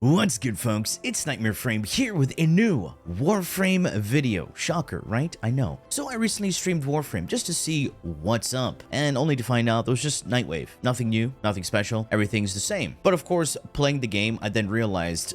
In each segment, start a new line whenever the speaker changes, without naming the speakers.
What's good, folks? It's Nightmare Frame here with a new Warframe video. Shocker, right? I know. So I recently streamed Warframe just to see what's up, and only to find out it was just Nightwave. Nothing new, nothing special, everything's the same. But of course, playing the game, I then realized,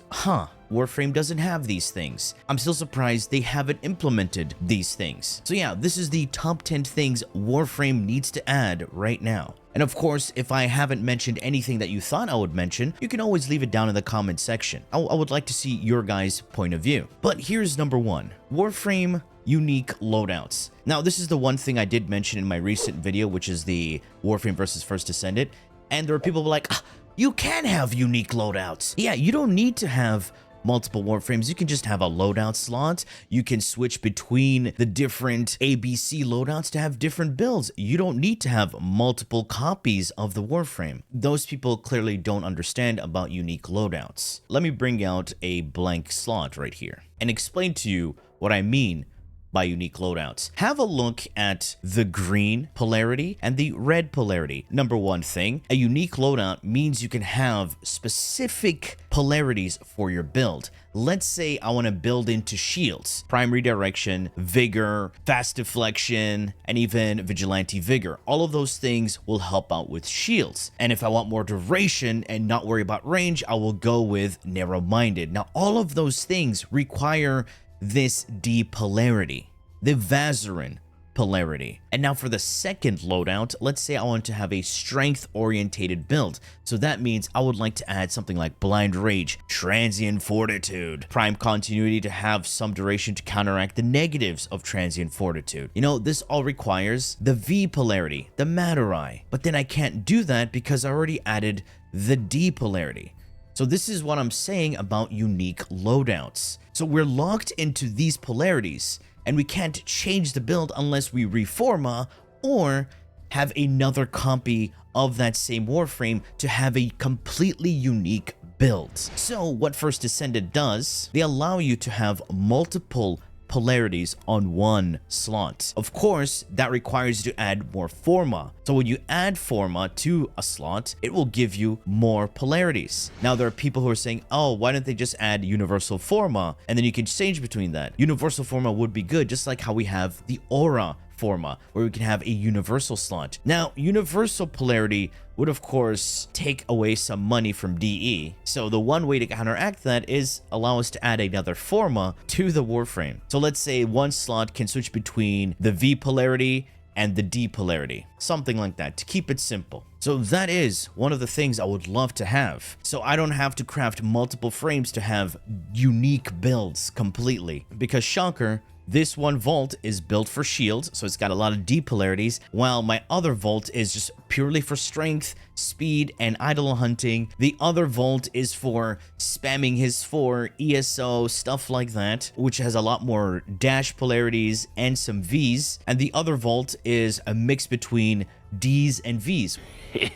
Warframe doesn't have these things. I'm still surprised they haven't implemented these things. So yeah, this is the top 10 things Warframe needs to add right now. And of course, if I haven't mentioned anything that you thought I would mention, you can always leave it down in the comment section. I would like to see your guys' point of view. But here's number one, Warframe unique loadouts. Now, this is the one thing I did mention in my recent video, which is the Warframe versus First Descendant. And there are people who are like, you can have unique loadouts. Yeah, you don't need to have multiple Warframes. You can just have a loadout slot. You can switch between the different ABC loadouts to have different builds. You don't need to have multiple copies of the Warframe. Those people clearly don't understand about unique loadouts. Let me bring out a blank slot right here and explain to you what I mean by unique loadouts. Have a look at the green polarity and the red polarity. Number one thing, a unique loadout means you can have specific polarities for your build. Let's say I want to build into shields, prime redirection, vigor, fast deflection, and even vigilante vigor. All of those things will help out with shields. And if I want more duration and not worry about range, I will go with narrow-minded. Now, all of those things require this D polarity, the Vazarin polarity. And now for the second loadout, let's say I want to have a strength orientated build. So that means I would like to add something like blind rage, transient fortitude, prime continuity to have some duration to counteract the negatives of transient fortitude. You know, this all requires the V polarity, the matter eye. But then I can't do that because I already added the D polarity. So this is what I'm saying about unique loadouts. So we're locked into these polarities, and we can't change the build unless we reforma or have another copy of that same Warframe to have a completely unique build. So what First Descendant does, they allow you to have multiple polarities on one slot. Of course, that requires you to add more forma. So when you add forma to a slot, it will give you more polarities. Now, there are people who are saying, oh, why don't they just add universal forma? And then you can change between that. Universal forma would be good, just like how we have the aura forma, where we can have a universal slot. Now, universal polarity would of course take away some money from DE. So the one way to counteract that is allow us to add another forma to the Warframe. So let's say one slot can switch between the V polarity and the D polarity, something like that, to keep it simple. So that is one of the things I would love to have. So I don't have to craft multiple frames to have unique builds completely. Because shocker, this one vault is built for shields, so it's got a lot of D polarities, while my other vault is just purely for strength, speed, and idle hunting. The other vault is for spamming his 4, ESO, stuff like that, which has a lot more dash polarities and some Vs. And the other vault is a mix between Ds and Vs.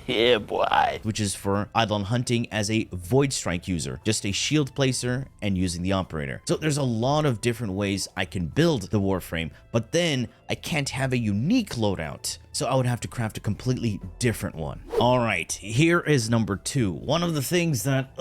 Yeah, boy. Which is for idle hunting as a void strike user, just a shield placer and using the operator. So there's a lot of different ways I can build the Warframe, but then I can't have a unique loadout. So I would have to craft a completely different one. All right, here is number two. One of the things that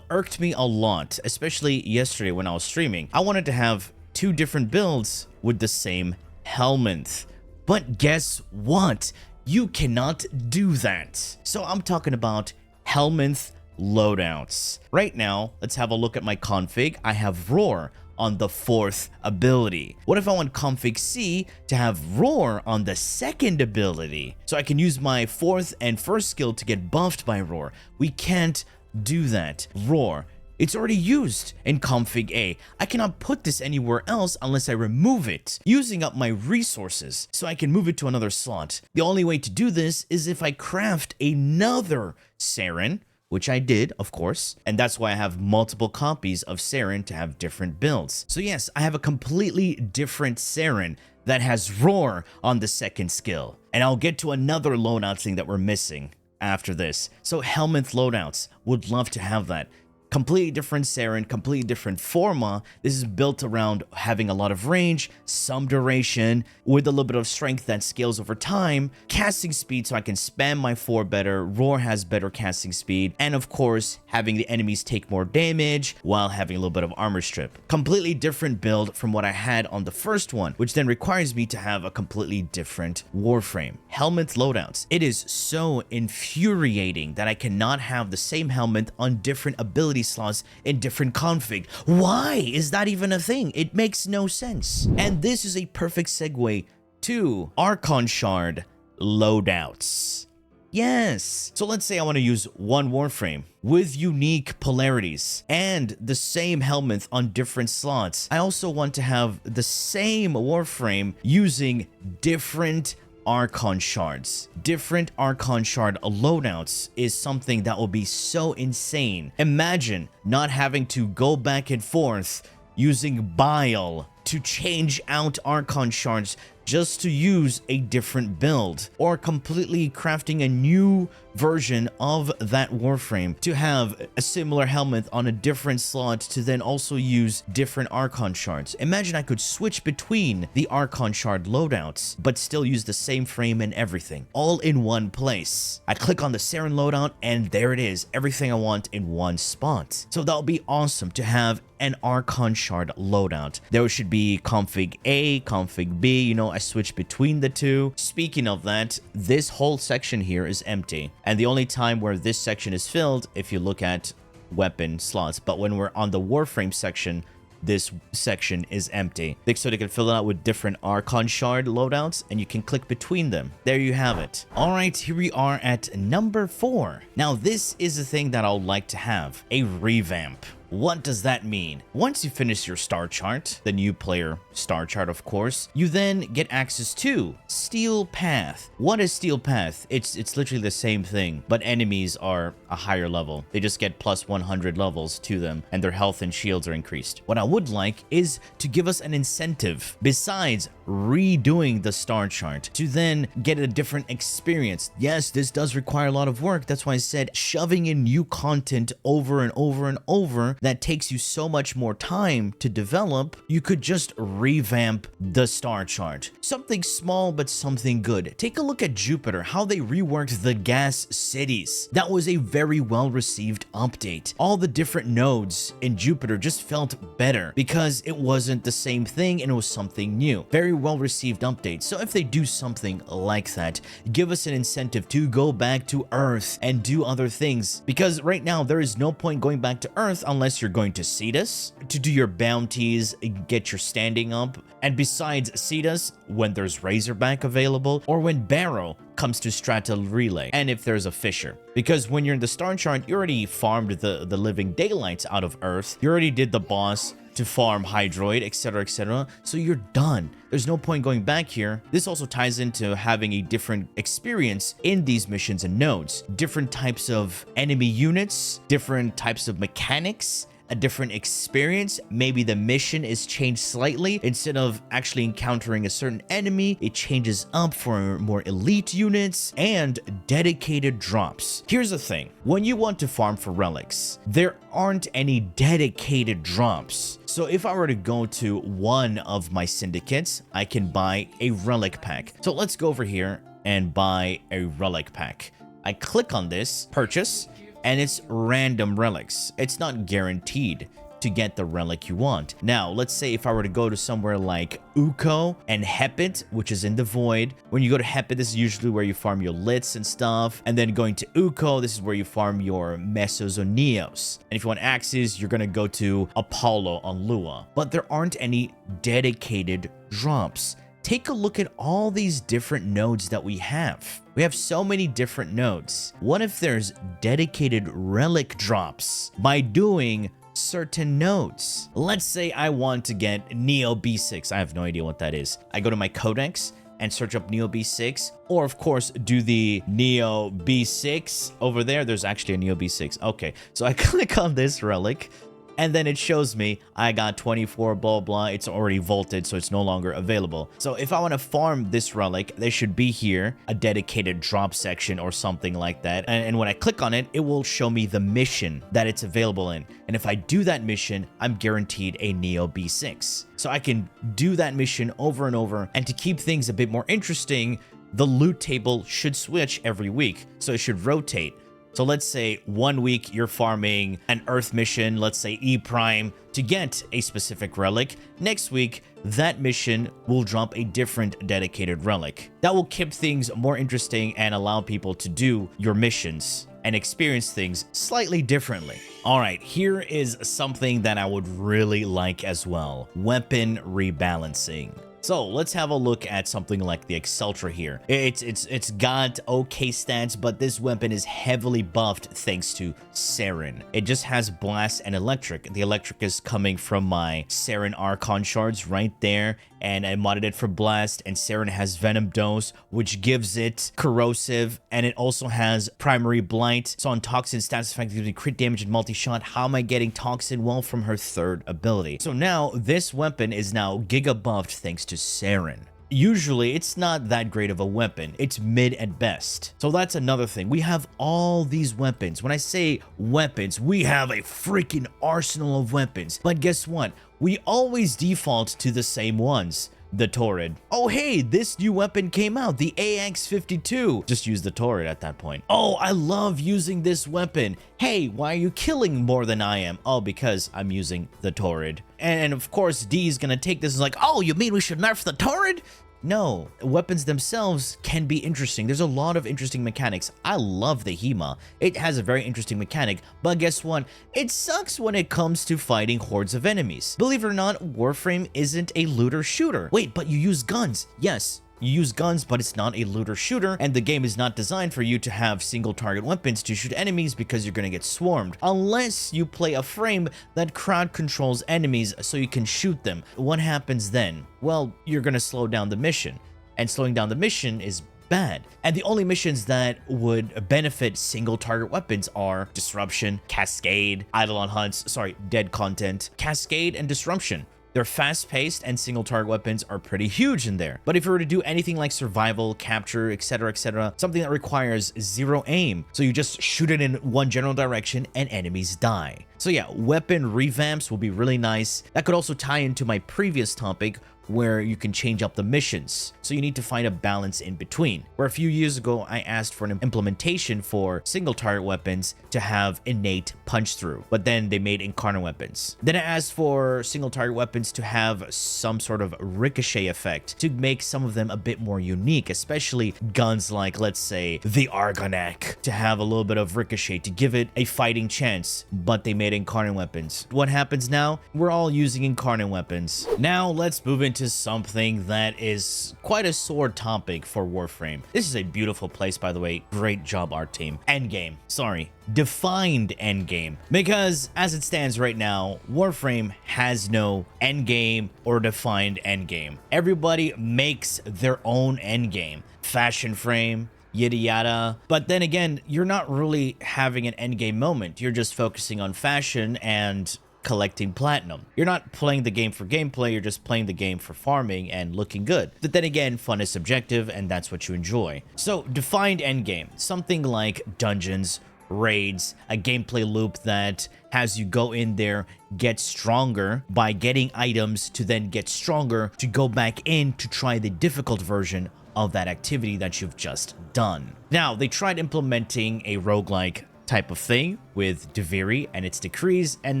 irked me a lot, especially yesterday when I was streaming. I wanted to have two different builds with the same helminth. But guess what? You cannot do that. So I'm talking about helminth loadouts. Right now, let's have a look at my config. I have Roar on the 4th ability. What if I want config C to have Roar on the 2nd ability? So I can use my 4th and 1st skill to get buffed by Roar. We can't do that. Roar, it's already used in config A. I cannot put this anywhere else unless I remove it, using up my resources so I can move it to another slot. The only way to do this is if I craft another Saren, which I did, of course, and that's why I have multiple copies of Saren to have different builds. So yes, I have a completely different Saren that has Roar on the 2nd skill, and I'll get to another loadout thing that we're missing after this. So helminth loadouts, would love to have that. Completely different Saren, completely different Forma. This is built around having a lot of range, some duration, with a little bit of strength that scales over time, casting speed so I can spam my 4 better, Roar has better casting speed, and of course, having the enemies take more damage while having a little bit of armor strip. Completely different build from what I had on the first one, which then requires me to have a completely different Warframe. Helmet loadouts. It is so infuriating that I cannot have the same helmet on different ability slots in different config. Why is that even a thing? It makes no sense. And this is a perfect segue to Archon Shard loadouts. Yes. So let's say I want to use one Warframe with unique polarities and the same helmet on different slots. I also want to have the same Warframe using different Archon shards. Different Archon shard loadouts is something that will be so insane. Imagine not having to go back and forth using Bile to change out Archon shards just to use a different build, or completely crafting a new version of that Warframe to have a similar helmet on a different slot to then also use different Archon shards. Imagine I could switch between the Archon shard loadouts, but still use the same frame and everything, all in one place. I click on the Saren loadout and there it is, everything I want in one spot. So that would be awesome to have an Archon shard loadout. There should be config A, config B, you know, I switch between the two. Speaking of that, this whole section here is empty. And the only time where this section is filled, if you look at weapon slots, but when we're on the Warframe section, this section is empty. So they can fill it out with different Archon shard loadouts, and you can click between them. There you have it. All right, here we are at number 4. Now, this is a thing that I'll like to have, a revamp. What does that mean? Once you finish your star chart, the new player star chart, of course, you then get access to Steel Path. What is Steel Path? It's literally the same thing, but enemies are a higher level. They just get plus 100 levels to them, and their health and shields are increased. What I would like is to give us an incentive, besides redoing the star chart, to then get a different experience. Yes, this does require a lot of work. That's why I said shoving in new content over and over and over that takes you so much more time to develop. You could just revamp the star chart. Something small, but something good. Take a look at Jupiter, how they reworked the gas cities. That was a very well-received update. All the different nodes in Jupiter just felt better because it wasn't the same thing and it was something new. Very well-received update. So if they do something like that, give us an incentive to go back to Earth and do other things. Because right now, there is no point going back to Earth unless you're going to Cetus to do your bounties, get your standing up. And besides Cetus, when there's Razorback available, or when Barrow comes to Strata Relay, and if there's a Fissure. Because when you're in the star chart, you already farmed the living daylights out of Earth. You already did the boss to farm Hydroid, etc., etc. So you're done. There's no point going back here. This also ties into having a different experience in these missions and nodes. Different types of enemy units, different types of mechanics, a different experience. Maybe the mission is changed slightly. Instead of actually encountering a certain enemy, it changes up for more elite units and dedicated drops. Here's the thing. When you want to farm for relics, there aren't any dedicated drops. So if I were to go to one of my syndicates, I can buy a relic pack. So let's go over here and buy a relic pack. I click on this, purchase, and it's random relics. It's not guaranteed to get the relic you want. Now, let's say if I were to go to somewhere like Uko and Hepit, which is in the Void. When you go to Hepit, this is usually where you farm your Lits and stuff. And then going to Uko, this is where you farm your Mesozonios. And if you want Axes, you're gonna go to Apollo on Lua. But there aren't any dedicated drops. Take a look at all these different nodes that we have. We have so many different nodes. What if there's dedicated relic drops by doing certain nodes? Let's say I want to get Neo B6. I have no idea what that is. I go to my codex and search up Neo B6, or of course do the Neo B6 over there. There's actually a Neo B6. Okay, so I click on this relic. and then it shows me I got 24 blah blah. It's already vaulted, so it's no longer available. So if I want to farm this relic, there should be here a dedicated drop section or something like that. And when I click on it, it will show me the mission that it's available in. And if I do that mission, I'm guaranteed a Neo B6. So I can do that mission over and over. And to keep things a bit more interesting, the loot table should switch every week. So it should rotate. So let's say 1 week you're farming an Earth mission, let's say E Prime, to get a specific relic. Next week, that mission will drop a different dedicated relic. That will keep things more interesting and allow people to do your missions and experience things slightly differently. All right, here is something that I would really like as well: weapon rebalancing. So let's have a look at something like the Exceltra here. It's got okay stats, but this weapon is heavily buffed thanks to Saren. It just has blast and electric. The electric is coming from my Saren Archon shards right there, and I modded it for blast, and Saren has Venom Dose, which gives it corrosive, and it also has primary blight. So on Toxin, stats effect gives me crit damage and multi-shot. How am I getting Toxin? Well, from her third ability. So now this weapon is now giga buffed thanks to Saren. Usually, it's not that great of a weapon. It's mid at best. So that's another thing. We have all these weapons. When I say weapons, we have a freaking arsenal of weapons. But guess what? We always default to the same ones. The Torrid. Oh, hey, this new weapon came out, the AX-52. Just use the Torrid at that point. Oh, I love using this weapon. Hey, why are you killing more than I am? Oh, because I'm using the Torrid. And of course, D is gonna take this as like, oh, you mean we should nerf the Torrid? No, weapons themselves can be interesting. There's a lot of interesting mechanics. I love the HEMA. It has a very interesting mechanic, but guess what? It sucks when it comes to fighting hordes of enemies. Believe it or not, Warframe isn't a looter shooter. Wait, but you use guns. Yes. You use guns, but it's not a looter shooter, and the game is not designed for you to have single target weapons to shoot enemies because you're gonna get swarmed. Unless you play a frame that crowd controls enemies so you can shoot them. What happens then? Well, you're gonna slow down the mission, and slowing down the mission is bad. And the only missions that would benefit single target weapons are Disruption, Cascade, Eidolon Hunts, Dead Content, Cascade, and Disruption. They're fast-paced, and single-target weapons are pretty huge in there. But if you were to do anything like survival, capture, etc., something that requires zero aim, so you just shoot it in one general direction and enemies die. So yeah, weapon revamps will be really nice. That could also tie into my previous topic, where you can change up the missions. So you need to find a balance in between. Where a few years ago, I asked for an implementation for single target weapons to have innate punch through, but then they made incarnate weapons. Then I asked for single target weapons to have some sort of ricochet effect to make some of them a bit more unique, especially guns like, let's say, the Argonac, to have a little bit of ricochet to give it a fighting chance, but they made incarnate weapons. What happens now? We're all using incarnate weapons. Now let's move into something that is quite a sore topic for Warframe. This is a beautiful place, by the way. Great job, art team. Endgame. Sorry. Defined endgame. Because as it stands right now, Warframe has no endgame or defined endgame. Everybody makes their own endgame. Fashion frame, yada yada. But then again, you're not really having an endgame moment. You're just focusing on fashion and collecting platinum. You're not playing the game for gameplay, you're just playing the game for farming and looking good. But then again, fun is subjective, and that's what you enjoy. So, defined endgame. Something like dungeons, raids, a gameplay loop that has you go in there, get stronger by getting items to then get stronger to go back in to try the difficult version of that activity that you've just done. Now, they tried implementing a roguelike type of thing with Davinci and its decrees, and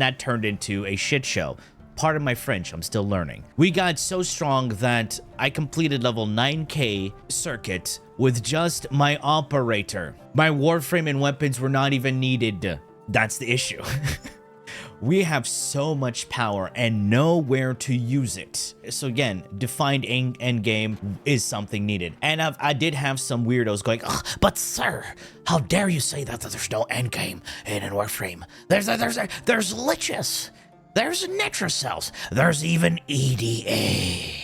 that turned into a shit show. Pardon my French, I'm still learning. We got so strong that I completed level 9k circuit with just my operator. My Warframe and weapons were not even needed. That's the issue. We have so much power and nowhere to use it. So again, defined endgame is something needed. And I did have some weirdos going, "Ugh, but sir, how dare you say that there's no endgame in Warframe? There's liches, there's Netrocells, there's even EDA."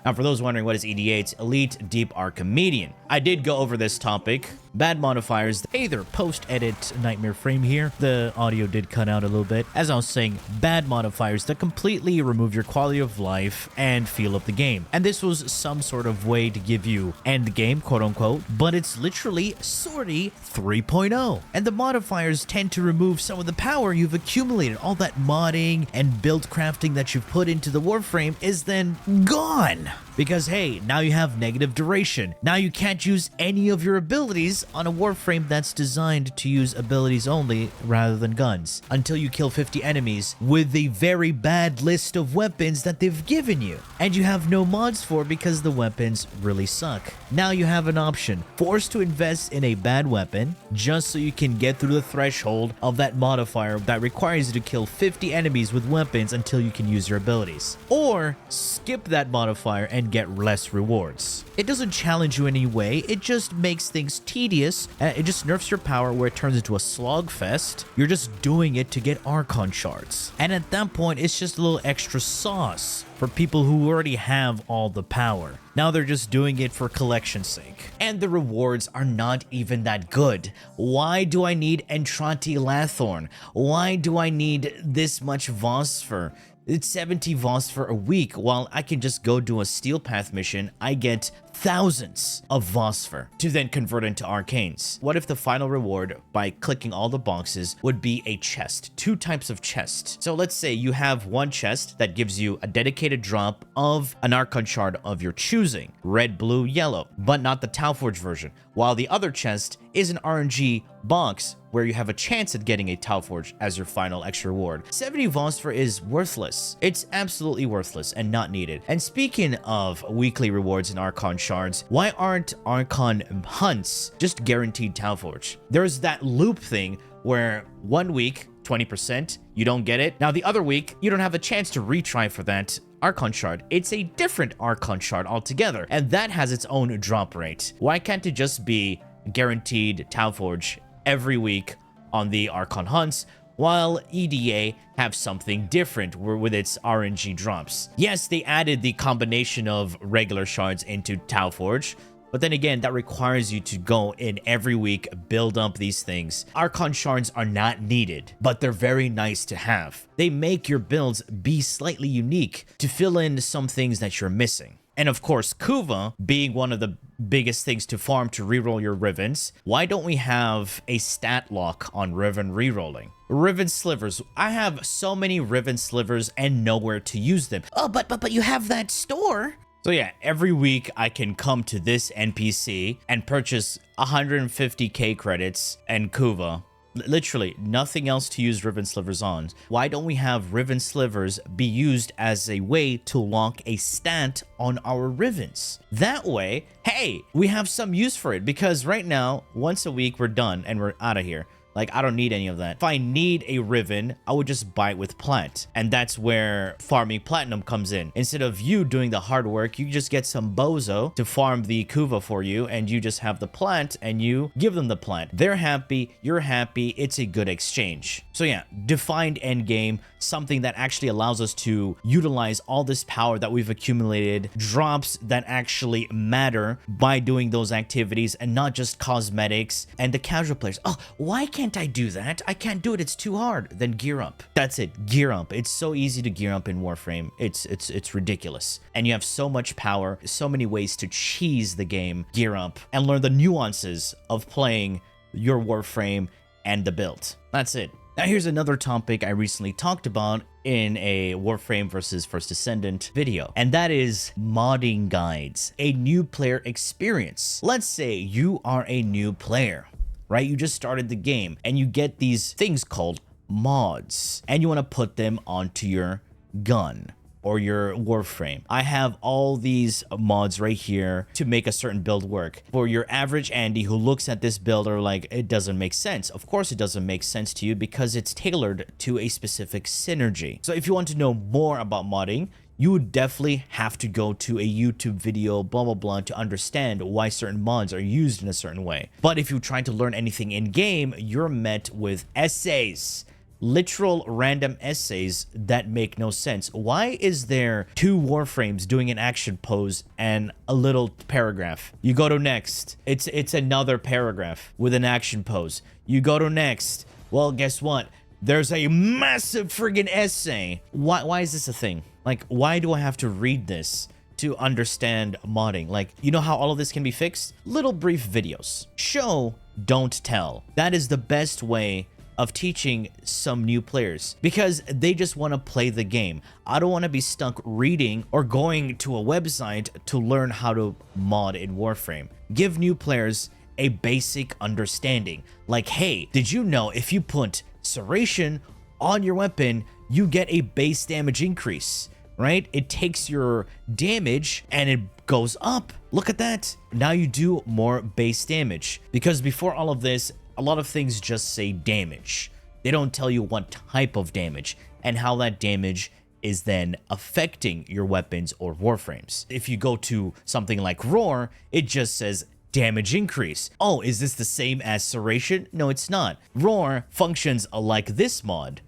Now, for those wondering what is EDA, it's Elite Deep Archimedian. I did go over this topic Bad modifiers. Hey there, post-edit Nightmare Frame here. The audio did cut out a little bit. As I was saying, bad modifiers that completely remove your quality of life and feel of the game. And this was some sort of way to give you end game, quote unquote, but it's literally Sortie 3.0. And the modifiers tend to remove some of the power you've accumulated. All that modding and build crafting that you've put into the Warframe is then gone. Because hey, now you have negative duration. Now you can't use any of your abilities on a Warframe that's designed to use abilities only rather than guns, until you kill 50 enemies with a very bad list of weapons that they've given you, and you have no mods for because the weapons really suck. Now you have an option, forced to invest in a bad weapon just so you can get through the threshold of that modifier that requires you to kill 50 enemies with weapons until you can use your abilities, or skip that modifier and get less rewards. It doesn't challenge you in any way, it just makes things tedious, and it just nerfs your power where it turns into a slog fest. You're just doing it to get Archon shards. And at that point, it's just a little extra sauce for people who already have all the power. Now they're just doing it for collection's sake. And the rewards are not even that good. Why do I need Entranti Lathorn? Why do I need this much Vosper? It's 70 VOS for a week, while I can just go do a Steel Path mission. I get thousands of Vosper to then convert into Arcanes. What if the final reward, by clicking all the boxes, would be a chest? 2 types of chest. So let's say you have one chest that gives you a dedicated drop of an Archon shard of your choosing, red, blue, yellow, but not the Talforge version, while the other chest is an RNG box where you have a chance at getting a Talforge as your final extra reward. 70 Vosper is worthless. It's absolutely worthless and not needed. And speaking of weekly rewards in Archon shards, why aren't Archon hunts just guaranteed Talforge? There's that loop thing where 1 week, 20%, you don't get it. Now the other week, you don't have a chance to retry for that Archon shard. It's a different Archon shard altogether, and that has its own drop rate. Why can't it just be guaranteed Talforge every week on the Archon hunts, while EDA have something different with its RNG drops? Yes, they added the combination of regular shards into Talforge, but then again, that requires you to go in every week, build up these things. Archon shards are not needed, but they're very nice to have. They make your builds be slightly unique to fill in some things that you're missing. And of course, Kuva being one of the biggest things to farm to reroll your Rivens, why don't we have a stat lock on Riven rerolling? Riven slivers. I have so many Riven slivers and nowhere to use them. Oh, but you have that store. So yeah, every week I can come to this NPC and purchase 150k credits and Kuva. Literally nothing else to use Riven slivers on. Why don't we have Riven slivers be used as a way to lock a stat on our Rivens? That way, hey, we have some use for it, because right now, once a week we're done and we're out of here. Like, I don't need any of that. If I need a Riven, I would just buy it with plant. And that's where farming platinum comes in. Instead of you doing the hard work, you just get some bozo to farm the Kuva for you, and you just have the plant and you give them the plant. They're happy, you're happy, it's a good exchange. So yeah, defined endgame, something that actually allows us to utilize all this power that we've accumulated, drops that actually matter by doing those activities and not just cosmetics. And the casual players, oh, why can't I do that? I can't do it, it's too hard. Then gear up. That's it, gear up. It's so easy to gear up in Warframe. It's ridiculous. And you have so much power, so many ways to cheese the game. Gear up and learn the nuances of playing your Warframe and the build. That's it. Now here's another topic I recently talked about in a Warframe versus First Descendant video, and that is modding guides, a new player experience. Let's say you are a new player, right? You just started the game and you get these things called mods, and you want to put them onto your gun or your Warframe. I have all these mods right here to make a certain build work. For your average Andy who looks at this build or like, it doesn't make sense. Of course it doesn't make sense to you because it's tailored to a specific synergy. So if you want to know more about modding, you would definitely have to go to a YouTube video, blah, blah, blah, to understand why certain mods are used in a certain way. But if you're trying to learn anything in game, you're met with essays, literal random essays that make no sense. Why is there 2 Warframes doing an action pose and a little paragraph? You go to next, it's another paragraph with an action pose. You go to next, well, guess what? There's a massive friggin' essay. Why is this a thing? Like, why do I have to read this to understand modding? Like, you know how all of this can be fixed? Little brief videos. Show, don't tell. That is the best way of teaching some new players, because they just want to play the game. I don't want to be stuck reading or going to a website to learn how to mod in Warframe. Give new players a basic understanding. Like, hey, did you know if you put Serration on your weapon, you get a base damage increase, right? It takes your damage and it goes up. Look at that. Now you do more base damage, because before all of this, a lot of things just say damage. They don't tell you what type of damage and how that damage is then affecting your weapons or Warframes. If you go to something like Roar, it just says damage increase. Oh, is this the same as Serration? No, it's not. Roar functions like this mod.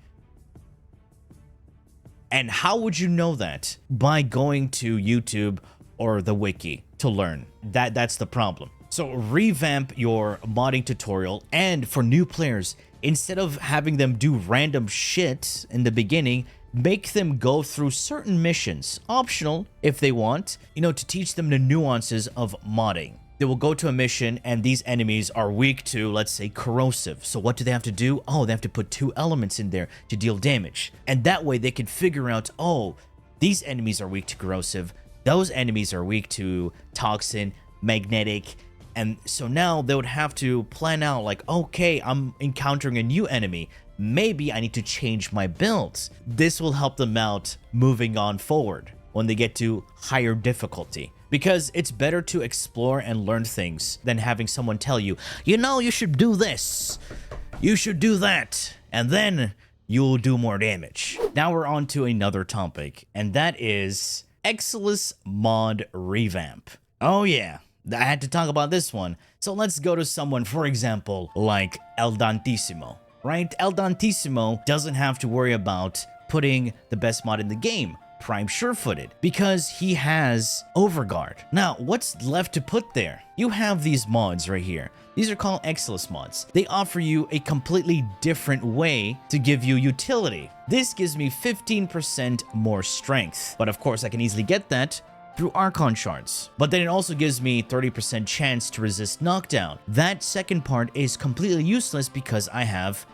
And how would you know that? By going to YouTube or the wiki to learn. That's the problem. So revamp your modding tutorial, and for new players, instead of having them do random shit in the beginning, make them go through certain missions, optional if they want, you know, to teach them the nuances of modding. They will go to a mission and these enemies are weak to, let's say, corrosive. So what do they have to do? Oh, they have to put 2 elements in there to deal damage. And that way they can figure out, oh, these enemies are weak to corrosive, those enemies are weak to toxin, magnetic. And so now they would have to plan out like, okay, I'm encountering a new enemy. Maybe I need to change my builds. This will help them out moving on forward when they get to higher difficulty. Because it's better to explore and learn things than having someone tell you, you know, you should do this, you should do that, and then you'll do more damage. Now we're on to another topic, and that is Exilus mod revamp. Oh yeah, I had to talk about this one. So let's go to someone, for example, like El Dantissimo, right? El Dantissimo doesn't have to worry about putting the best mod in the game, Prime Sure-Footed, because he has Overguard. Now, what's left to put there? You have these mods right here. These are called Exilus mods. They offer you a completely different way to give you utility. This gives me 15% more strength, but of course I can easily get that through Archon shards. But then it also gives me 30% chance to resist knockdown. That second part is completely useless because I have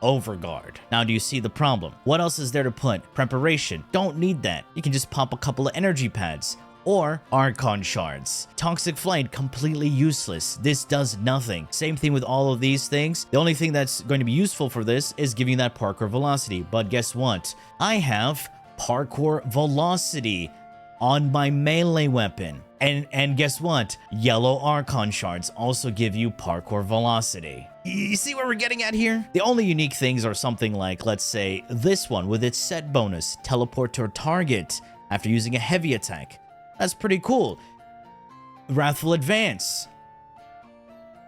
Overguard. Now, do you see the problem? What else is there to put? Preparation. Don't need that. You can just pop a couple of energy pads or Archon shards. Toxic Flight, completely useless. This does nothing. Same thing with all of these things. The only thing that's going to be useful for this is giving that parkour velocity. But guess what? I have parkour velocity on my melee weapon. And guess what? Yellow Archon shards also give you parkour velocity. You see where we're getting at here? The only unique things are something like, let's say, this one with its set bonus, teleport to a target after using a heavy attack. That's pretty cool. Wrathful Advance.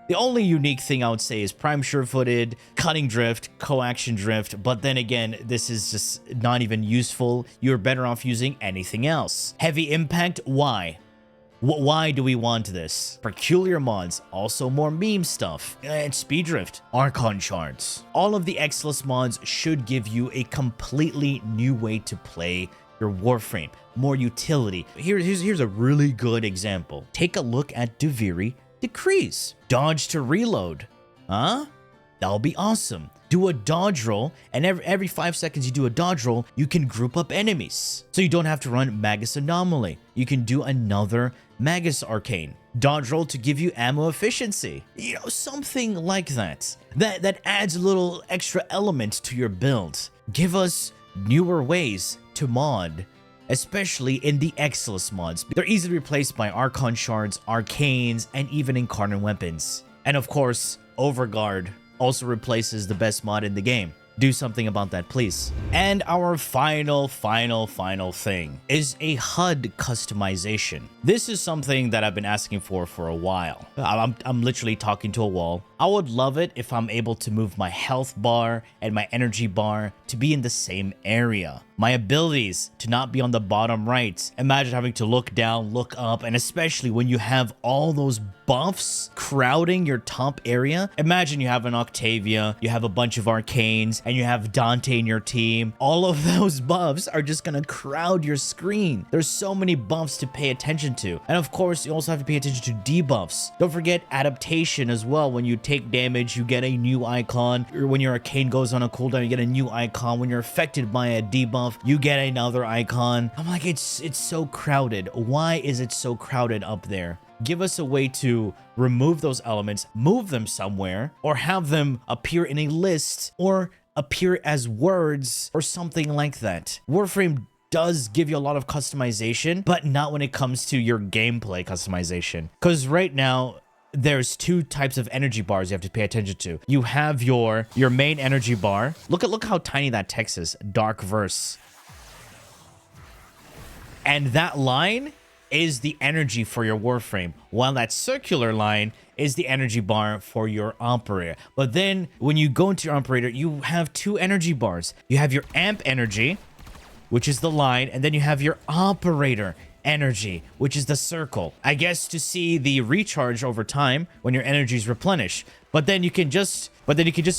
The only unique thing I would say is Prime Sure-Footed, Cutting Drift, Coaction Drift, but then again, this is just not even useful. You're better off using anything else. Heavy Impact, why? Why do we want this? Peculiar mods, also more meme stuff, and Speed Drift, Archon shards. All of the Exilus mods should give you a completely new way to play your Warframe, more utility. Here's a really good example. Take a look at Davinci Decrees. Dodge to reload. Huh? That'll be awesome. Do a dodge roll, and every 5 seconds you do a dodge roll, you can group up enemies. So you don't have to run Magus Anomaly. You can do another Magus Arcane. Dodge roll to give you ammo efficiency. You know, something like that. That adds a little extra element to your build. Give us newer ways to mod, especially in the Exilus mods. They're easily replaced by Archon shards, Arcanes, and even Incarnate weapons. And of course, Overguard also replaces the best mod in the game. Do something about that, please. And our final thing is a HUD customization. This is something that I've been asking for a while. I'm literally talking to a wall, I would love it if I'm able to move my health bar and my energy bar to be in the same area. My abilities to not be on the bottom right. Imagine having to look down, look up, and especially when you have all those buffs crowding your top area. Imagine you have an Octavia, you have a bunch of Arcanes, and you have Dante in your team. All of those buffs are just gonna crowd your screen. There's so many buffs to pay attention to. And of course, you also have to pay attention to debuffs. Don't forget adaptation as well. When you take damage, you get a new icon. Or when your Arcane goes on a cooldown, you get a new icon. When you're affected by a debuff, you get another icon. I'm like, it's so crowded. Why is it so crowded up there? Give us a way to remove those elements, move them somewhere, or have them appear in a list or appear as words or something like that. Warframe does give you a lot of customization, but not when it comes to your gameplay customization. Because right now, there's two types of energy bars you have to pay attention to. You have your main energy bar. Look how tiny that text is. Dark verse. And that line is the energy for your Warframe, while that circular line is the energy bar for your operator. But then when you go into your operator, you have two energy bars. You have your amp energy, which is the line, and then you have your operator energy, which is the circle. I guess to see the recharge over time when your energy is replenished. But then you can just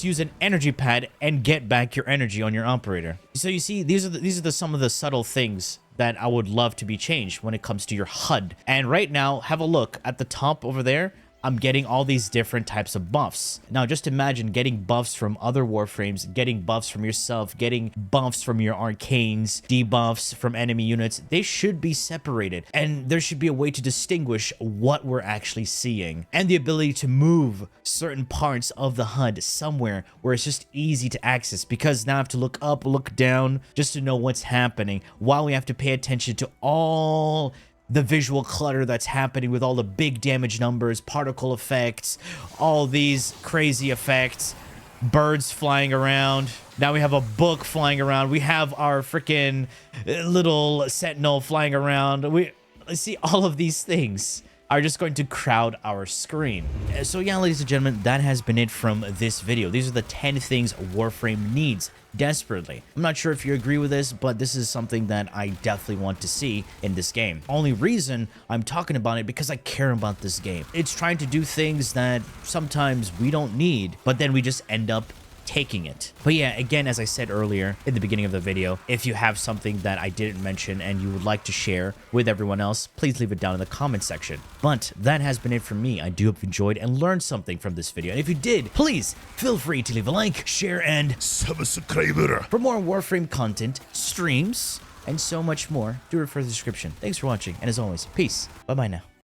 use an energy pad and get back your energy on your operator. So you see, these are some of the subtle things that I would love to be changed when it comes to your HUD. And right now, have a look at the top over there. I'm getting all these different types of buffs. Now, just imagine getting buffs from other Warframes, getting buffs from yourself, getting buffs from your Arcanes, debuffs from enemy units. They should be separated, and there should be a way to distinguish what we're actually seeing, and the ability to move certain parts of the HUD somewhere where it's just easy to access, because now I have to look up, look down, just to know what's happening, while we have to pay attention to all the visual clutter that's happening with all the big damage numbers, particle effects, all these crazy effects, birds flying around. Now we have a book flying around. We have our freaking little sentinel flying around. We see all of these things are just going to crowd our screen. So yeah, ladies and gentlemen, that has been it from this video. These are the 10 things Warframe needs desperately. I'm not sure if you agree with this, but this is something that I definitely want to see in this game. Only reason I'm talking about it because I care about this game. It's trying to do things that sometimes we don't need, but then we just end up taking it. But yeah, again, as I said earlier in the beginning of the video, if you have something that I didn't mention and you would like to share with everyone else, please leave it down in the comment section. But that has been it from me. I do hope you enjoyed and learned something from this video. And if you did, please feel free to leave a like, share, and subscribe for more Warframe content, streams, and so much more. Do refer to the description. Thanks for watching, and as always, peace. Bye-bye now.